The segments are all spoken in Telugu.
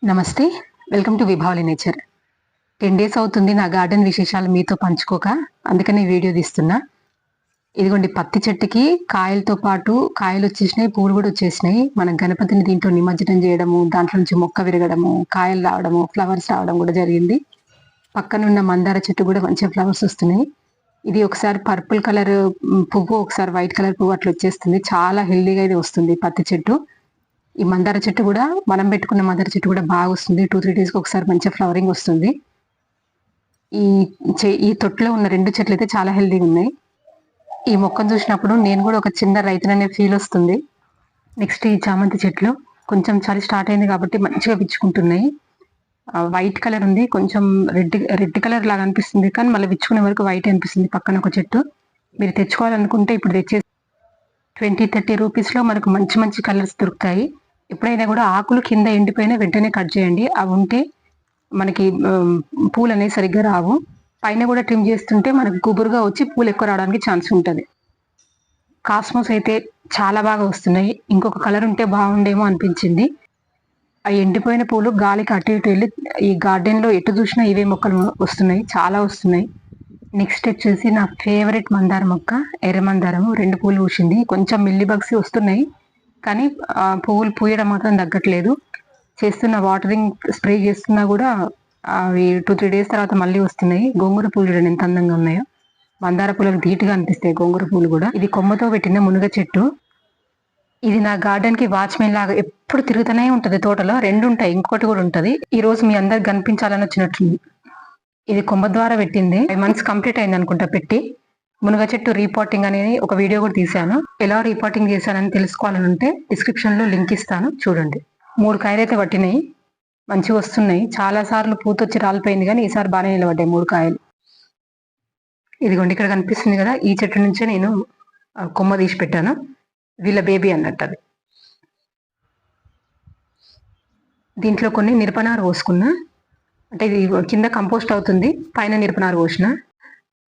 నమస్తే. Welcome to Vibhavali nature. 10 days అవుతుంది నా గార్డెన్ విశేషాలు మీతో పంచుకోక. అందుకని వీడియో తీస్తున్నా. ఇదిగోండి పత్తి చెట్టుకి కాయలతో పాటు కాయలొచ్చేసినాయి, పూలు గూడా వచ్చేసినాయి. మనం గణపతిని దీంట్లో నిమజ్జనం చేయడము, దాంట్లో నుంచి మొక్క విరగడము, కాయలు రావడము, ఫ్లవర్స్ రావడం గూడా జరిగింది. పక్కనున్న మందార చెట్టు గూడా మంచిగా ఫ్లవర్స్ వస్తున్నాయి. ఇది ఒకసారి పర్పుల్ కలర్ పువ్వు, ఒకసారి వైట్ కలర్ పువ్వు అట్లా వచ్చేస్తుంది. చాలా హెల్దీగా ఇది వస్తుంది పత్తి చెట్టు. ఈ మందార చెట్టు కూడా మనం పెట్టుకున్న మందార చెట్టు కూడా బాగా వస్తుంది. 2-3 డేస్కి ఒకసారి మంచిగా ఫ్లవరింగ్ వస్తుంది. ఈ తొట్టులో ఉన్న 2 చెట్లు అయితే చాలా హెల్దీగా ఉన్నాయి. ఈ మొక్కను చూసినప్పుడు నేను కూడా ఒక చిన్న రైతుననే ఫీల్ వస్తుంది. నెక్స్ట్ ఈ చామంతి చెట్లు కొంచెం చలి స్టార్ట్ అయింది కాబట్టి మంచిగా విచ్చుకుంటున్నాయి. వైట్ కలర్ ఉంది, కొంచెం రెడ్ కలర్ లాగా అనిపిస్తుంది, కానీ మళ్ళీ విచ్చుకునే వరకు వైట్ అనిపిస్తుంది. పక్కన ఒక చెట్టు మీరు తెచ్చుకోవాలనుకుంటే ఇప్పుడు తెచ్చే 20-30 రూపీస్లో మనకు మంచి మంచి కలర్స్ దొరుకుతాయి. ఎప్పుడైనా కూడా ఆకులు కింద ఎండిపోయినా వెంటనే కట్ చేయండి. అవి ఉంటే మనకి పూలు అనేవి సరిగ్గా రావు. పైన కూడా ట్రిమ్ చేస్తుంటే మనకు గుబురుగా వచ్చి పూలు ఎక్కువ రావడానికి ఛాన్స్ ఉంటుంది. కాస్మోస్ అయితే చాలా బాగా వస్తున్నాయి. ఇంకొక కలర్ ఉంటే బాగుండేమో అనిపించింది. ఆ ఎండిపోయిన పూలు గాలికి అటు ఇటు వెళ్ళి ఈ గార్డెన్లో ఎటు చూసినా ఇవే మొక్కలు వస్తున్నాయి, చాలా వస్తున్నాయి. నెక్స్ట్ వచ్చేసి నా ఫేవరెట్ మందార మొక్క ఎర్ర మందారము. 2 పూలు పూసింది. కొంచెం మిల్లీ బగ్స్ వస్తున్నాయి, కానీ పువ్వులు పూయడం మాత్రం తగ్గట్లేదు. చేస్తున్న వాటరింగ్ స్ప్రే చేస్తున్నా కూడా అవి 2-3 డేస్ తర్వాత మళ్ళీ వస్తున్నాయి. గోంగూర పూలు చూడండి ఎంత అందంగా ఉన్నాయో. మందార పూలకు ధీటుగా అనిపిస్తాయి గోంగూర పూలు కూడా. ఇది కొమ్మతో పెట్టిన మునగ చెట్టు. ఇది నా గార్డెన్ కి వాచ్మెన్ లాగా ఎప్పుడు తిరుగుతూనే ఉంటది. తోటలో 2 ఉంటాయి, ఇంకోటి కూడా ఉంటది. ఈ రోజు మీ అందరికి కనిపించాలని వచ్చినట్టుంది. ఇది కొమ్మ ద్వారా పెట్టింది. 5 months కంప్లీట్ అయింది అనుకుంటా పెట్టి. మునగ చెట్టు రీపాటింగ్ అనేది ఒక వీడియో కూడా తీశాను. ఎలా రీపాటింగ్ చేశానని తెలుసుకోవాలని ఉంటే డిస్క్రిప్షన్ లో లింక్ ఇస్తాను, చూడండి. 3 కాయలు అయితే పట్టినాయి, మంచిగా వస్తున్నాయి. చాలా సార్లు పూతొచ్చి రాలిపోయింది, కానీ ఈసారి బాగానే నిలబడ్డాయి 3 కాయలు. ఇదిగోండి ఇక్కడ కనిపిస్తుంది కదా, ఈ చెట్టు నుంచే నేను కొమ్మ తీసి పెట్టాను. వీళ్ళ బేబీ అన్నట్టు అది. దీంట్లో కొన్ని నిరపనారు పోసుకున్నా, అంటే ఇది కింద కంపోస్ట్ అవుతుంది, పైన నిరపనారు పోసిన.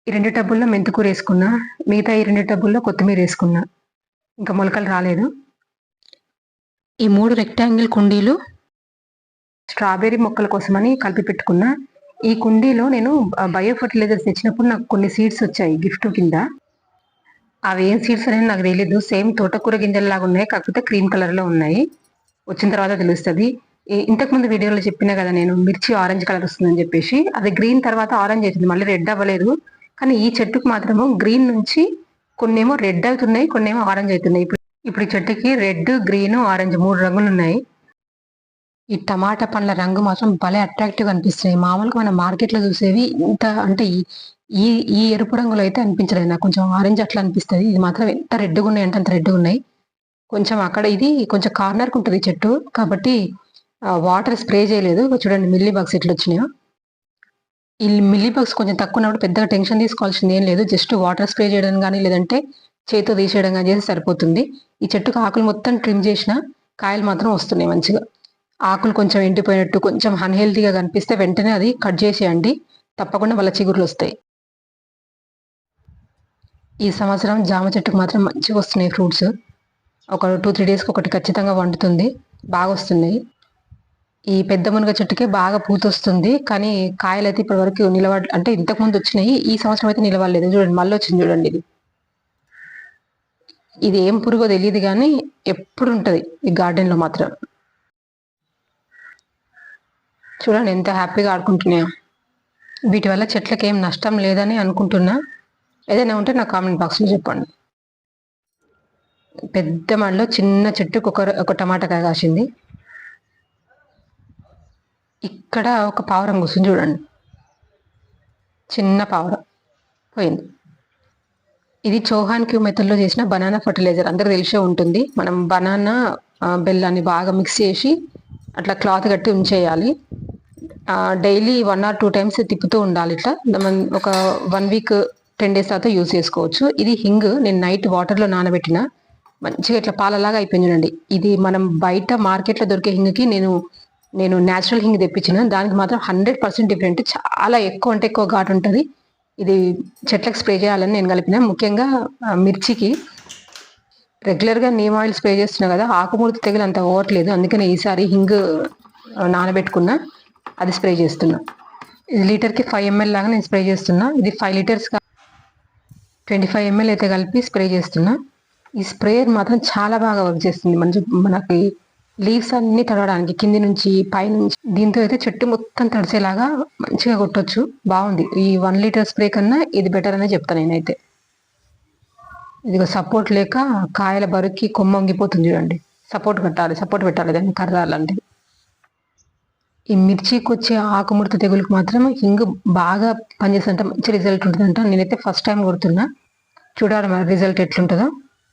ఈ 2 టబ్బుల్లో మెంతికూర వేసుకున్నా, మిగతా ఈ 2 టబ్బుల్లో కొత్తిమీర వేసుకున్నా. ఇంకా మొలకలు రాలేదు. ఈ 3 రెక్టాంగిల్ కుండీలు స్ట్రాబెర్రీ మొక్కల కోసమని కలిపి పెట్టుకున్నా. ఈ కుండీలో నేను బయో ఫర్టిలైజర్స్ తెచ్చినప్పుడు నాకు కొన్ని సీడ్స్ వచ్చాయి గిఫ్ట్ కింద. అవి ఏం సీడ్స్ అనేది నాకు తెలియదు. సేమ్ తోటకూర గింజల్లాగా ఉన్నాయి, కాకపోతే క్రీమ్ కలర్లో ఉన్నాయి. వచ్చిన తర్వాత తెలుస్తుంది. ఇంతకుముందు వీడియోలో చెప్పినా కదా నేను, మిర్చి ఆరెంజ్ కలర్ వస్తుందని చెప్పేసి. అది గ్రీన్ తర్వాత ఆరెంజ్ అవుతుంది, మళ్ళీ రెడ్ అవ్వలేదు. కానీ ఈ చెట్టుకు మాత్రము గ్రీన్ నుంచి కొన్నేమో రెడ్ అవుతున్నాయి, కొన్నేమో ఆరెంజ్ అవుతున్నాయి. ఇప్పుడు ఈ చెట్టుకి రెడ్, గ్రీన్, ఆరెంజ్ 3 రంగులు ఉన్నాయి. ఈ టమాటా పండ్ల రంగు మాత్రం భలే అట్రాక్టివ్గా అనిపిస్తున్నాయి. మామూలుగా మనం మార్కెట్లో చూసేవి ఇంత అంటే ఈ ఈ ఎరుపు రంగులో అయితే అనిపించలేదు నాకు. కొంచెం ఆరెంజ్ అట్లా అనిపిస్తుంది. ఇది మాత్రం ఎంత రెడ్గా ఉన్నాయి అంటే అంత రెడ్గా ఉన్నాయి. కొంచెం అక్కడ ఇది కొంచెం కార్నర్కి ఉంటుంది చెట్టు, కాబట్టి వాటర్ స్ప్రే చేయలేదు. చూడండి మిల్లీ బగ్స్ ఎట్లా వచ్చినాయో. ఈ మిల్లీ బగ్స్ కొంచెం తక్కువ ఉన్నప్పుడు పెద్దగా టెన్షన్ తీసుకోవాల్సింది ఏం లేదు. జస్ట్ వాటర్ స్ప్రే చేయడం కానీ, లేదంటే చేతితో తీసేయడం కానీ చేసి సరిపోతుంది. ఈ చెట్టుకు ఆకులు మొత్తం ట్రిమ్ చేసిన, కాయలు మాత్రం వస్తున్నాయి మంచిగా. ఆకులు కొంచెం ఎండిపోయినట్టు, కొంచెం అన్హెల్తీగా కనిపిస్తే వెంటనే అది కట్ చేసేయండి, తప్పకుండా వాళ్ళ చిగుర్లు వస్తాయి. ఈ సంవత్సరం జామ చెట్టుకు మాత్రం మంచిగా వస్తున్నాయి ఫ్రూట్స్. ఒక 2-3 డేస్కి ఒకటి ఖచ్చితంగా వండుతుంది, బాగా వస్తున్నాయి. ఈ పెద్ద మునగ చెట్టుకే బాగా పూత వస్తుంది, కానీ కాయలు అయితే ఇప్పటి వరకు అంటే ఇంతకుముందు వచ్చినాయి, ఈ సంవత్సరం అయితే నిలవలేదు. చూడండి మళ్ళీ వచ్చింది చూడండి. ఇది ఏం పురుగో తెలియదు, కానీ ఎప్పుడు ఉంటుంది ఈ గార్డెన్లో మాత్రం. చూడండి ఎంత హ్యాపీగా ఆడుకుంటున్నాయో. వీటి వల్ల చెట్లకి ఏం నష్టం లేదని అనుకుంటున్నా. ఏదైనా ఉంటే నా కామెంట్ బాక్స్లో చెప్పండి. పెద్ద మడిలో చిన్న చెట్టుకు ఒక టమాటాకాయ కాసింది. ఇక్కడ ఒక పావురం కూర్చుంది చూడండి, చిన్న పావురం పోయింది. ఇది చౌహాన్ క్యూ మెథడ్లో చేసిన బనానా ఫర్టిలైజర్, అందరూ తెలిసే ఉంటుంది. మనం బనానా బెల్లాన్ని బాగా మిక్స్ చేసి అట్లా క్లాత్ కట్టి ఉంచేయాలి. డైలీ 1 or 2 times తిప్పుతూ ఉండాలి. ఇట్లా ఒక 1 week 10 days తర్వాత యూజ్ చేసుకోవచ్చు. ఇది హింగ్ నేను నైట్ వాటర్లో నానబెట్టిన, మంచిగా ఇట్లా పాలలాగా అయిపోయింది చూడండి. ఇది మనం బయట మార్కెట్లో దొరికే హింగ్కి నేను న్యాచురల్ హింగ్ తెప్పించిన, దానికి మాత్రం 100% డిఫరెంట్. చాలా ఎక్కువ అంటే ఎక్కువ ఘాటు ఉంటుంది. ఇది చెట్లకు స్ప్రే చేయాలని నేను కలిపిన, ముఖ్యంగా మిర్చికి. రెగ్యులర్గా నీమ్ ఆయిల్ స్ప్రే చేస్తున్నా కదా, ఆకుముడత తెగులు అంత పోవట్లేదు. అందుకని ఈసారి హింగ్ నానబెట్టుకున్నా, అది స్ప్రే చేస్తున్నా. ఇది లీటర్కి 5 ml లాగా నేను స్ప్రే చేస్తున్నా. ఇది 5 లీటర్స్ 25 ml అయితే కలిపి స్ప్రే చేస్తున్నా. ఈ స్ప్రేయర్ మాత్రం చాలా బాగా వర్క్ చేస్తుంది. మనకి లీవ్స్ అన్ని తడవడానికి కింది నుంచి పైనుంచి. దీంతో అయితే చెట్టు మొత్తం తడిసేలాగా మంచిగా కొట్టొచ్చు. బాగుంది. ఈ 1 లీటర్ స్ప్రే కన్నా ఇది బెటర్ అనే చెప్తాను నేనైతే. ఇదిగో సపోర్ట్ లేక కాయల బరుక్కి కొమ్మ వంగిపోతుంది చూడండి. సపోర్ట్ పెట్టాలి దాన్ని, కర్ర లాంటిది. ఈ మిర్చికి వచ్చే ఆకుముడత తెగులకు మాత్రం హింగు బాగా పనిచేస్తుందంట, మంచి రిజల్ట్ ఉంటుందంట. నేనైతే ఫస్ట్ టైం కొడుతున్నా, చూడాలి మరి రిజల్ట్ ఎట్లుంటుందో.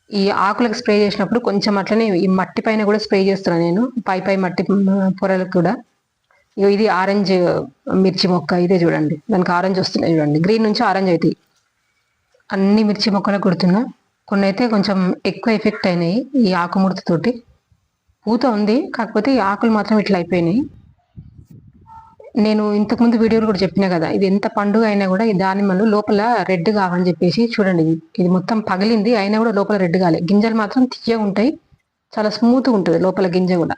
ఈ ఆకులకు స్ప్రే చేసినప్పుడు కొంచెం అట్లనే ఈ మట్టి పైన కూడా స్ప్రే చేస్తున్నాను నేను, పై మట్టి పొరలకు కూడా. ఇది ఆరెంజ్ మిర్చి మొక్క, ఇదే చూడండి, దానికి ఆరెంజ్ వస్తున్నాయి చూడండి, గ్రీన్ నుంచి ఆరెంజ్ అవుతాయి. అన్ని మిర్చి మొక్కలకు కొడుతున్నా. కొన్ని అయితే కొంచెం ఎక్కువ ఎఫెక్ట్ అయినాయి ఈ ఆకుముడతతోటి. పూత ఉంది, కాకపోతే ఈ ఆకులు మాత్రం ఇట్లా అయిపోయినాయి. నేను ఇంతకుముందు వీడియోలు కూడా చెప్పినా కదా, ఇది ఎంత పండుగ అయినా కూడా ఈ దానిమ్మలు లోపల రెడ్ కావాలని చెప్పేసి. చూడండి, ఇది మొత్తం పగిలింది అయినా కూడా లోపల రెడ్ కాలే. గింజలు మాత్రం తీయగా ఉంటాయి, చాలా స్మూత్గా ఉంటుంది లోపల గింజ కూడా.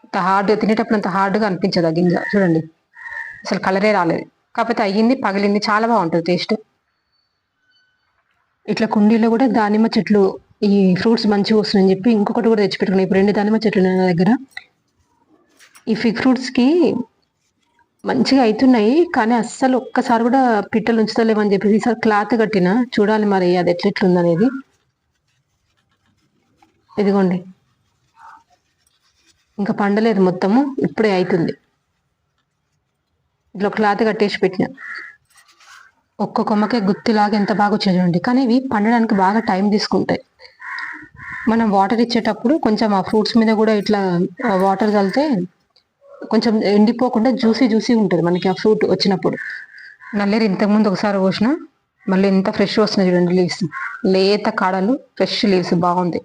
అంత హార్డ్, తినేటప్పుడు అంత హార్డ్గా అనిపించదు ఆ గింజ. చూడండి, అసలు కలరే రాలేదు. కాకపోతే అయ్యింది, పగిలింది, చాలా బాగుంటుంది టేస్ట్. ఇట్లా కుండీలో కూడా దానిమ్మ చెట్లు, ఈ ఫ్రూట్స్ మంచిగా వస్తున్నాయని చెప్పి ఇంకొకటి కూడా తెచ్చిపెట్టుకున్నాయి. ఇప్పుడు 2 దానిమ్మ చెట్లు ఉన్నాయి నా దగ్గర. ఈ ఫిగ్ ఫ్రూట్స్కి మంచిగా అవుతున్నాయి, కానీ అస్సలు ఒక్కసారి కూడా పిట్టలు ఉంచుతలేమని చెప్పేసి ఈసారి క్లాత్ కట్టిన. చూడాలి మరి అది ఎట్లెట్లుందనేది. ఇదిగోండి, ఇంకా పండలేదు మొత్తము, ఇప్పుడే అవుతుంది. ఇట్లా క్లాత్ కట్టేసి పెట్టిన. ఒక్క కొమ్మకే గుత్తిలాగా ఎంత బాగా వచ్చాయి చూడండి. కానీ ఇవి పండడానికి బాగా టైం తీసుకుంటాయి. మనం వాటర్ ఇచ్చేటప్పుడు కొంచెం ఆ ఫ్రూట్స్ మీద కూడా ఇట్లా వాటర్ చల్లితే కొంచెం ఎండిపోకుండా జ్యూసీ ఉంటుంది మనకి ఆ ఫ్రూట్ వచ్చినప్పుడు. నల్లేరు ఇంతకుముందు ఒకసారి పోసిన, మళ్ళీ ఎంత ఫ్రెష్ వస్తున్నాయి చూడండి లీవ్స్, లేత కాడలు, ఫ్రెష్ లీవ్స్, బాగుంది.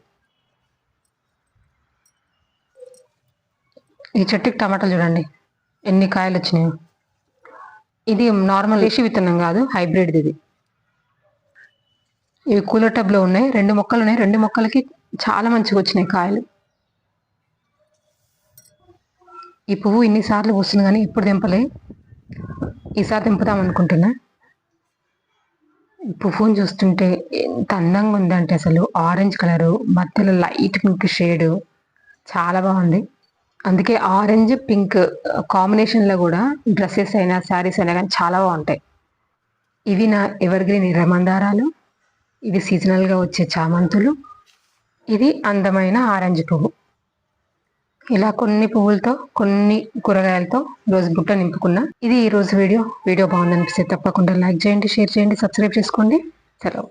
ఈ చెట్టుకి టమాటాలు చూడండి ఎన్ని కాయలు వచ్చినాయో. ఇది నార్మల్ దేశీ విత్తనం కాదు, హైబ్రిడ్ ఇది. ఇవి కూలర్ టబ్లో ఉన్నాయి, 2 మొక్కలు ఉన్నాయి. 2 మొక్కలకి చాలా మంచిగా వచ్చినాయి కాయలు. ఈ పువ్వు ఇన్నిసార్లు వస్తుంది కానీ ఇప్పుడు తెంపలే, ఈసారి తెంపుదాం అనుకుంటున్నా. ఈ పువ్వుని చూస్తుంటే ఎంత అందంగా ఉందంటే, అసలు ఆరెంజ్ కలరు మధ్యలో లైట్ పింక్ షేడు, చాలా బాగుంది. అందుకే ఆరెంజ్ పింక్ కాంబినేషన్లో కూడా డ్రెస్సెస్ అయినా శారీస్ అయినా కానీ చాలా బాగుంటాయి. ఇవి నా ఎవర్గ్రీన్ ఎర్రమందారాలు, ఇవి సీజనల్గా వచ్చే చామంతులు, ఇది అందమైన ఆరెంజ్ పువ్వు. ఇలా కొన్ని పువ్వులతో, కొన్ని కూరగాయలతో రోజు బుట్ట నింపుకున్నా. ఇది ఈ రోజు వీడియో బాగుందనిపిస్తే తప్పకుండా లైక్ చేయండి, షేర్ చేయండి, సబ్స్క్రైబ్ చేసుకోండి. సెలవు.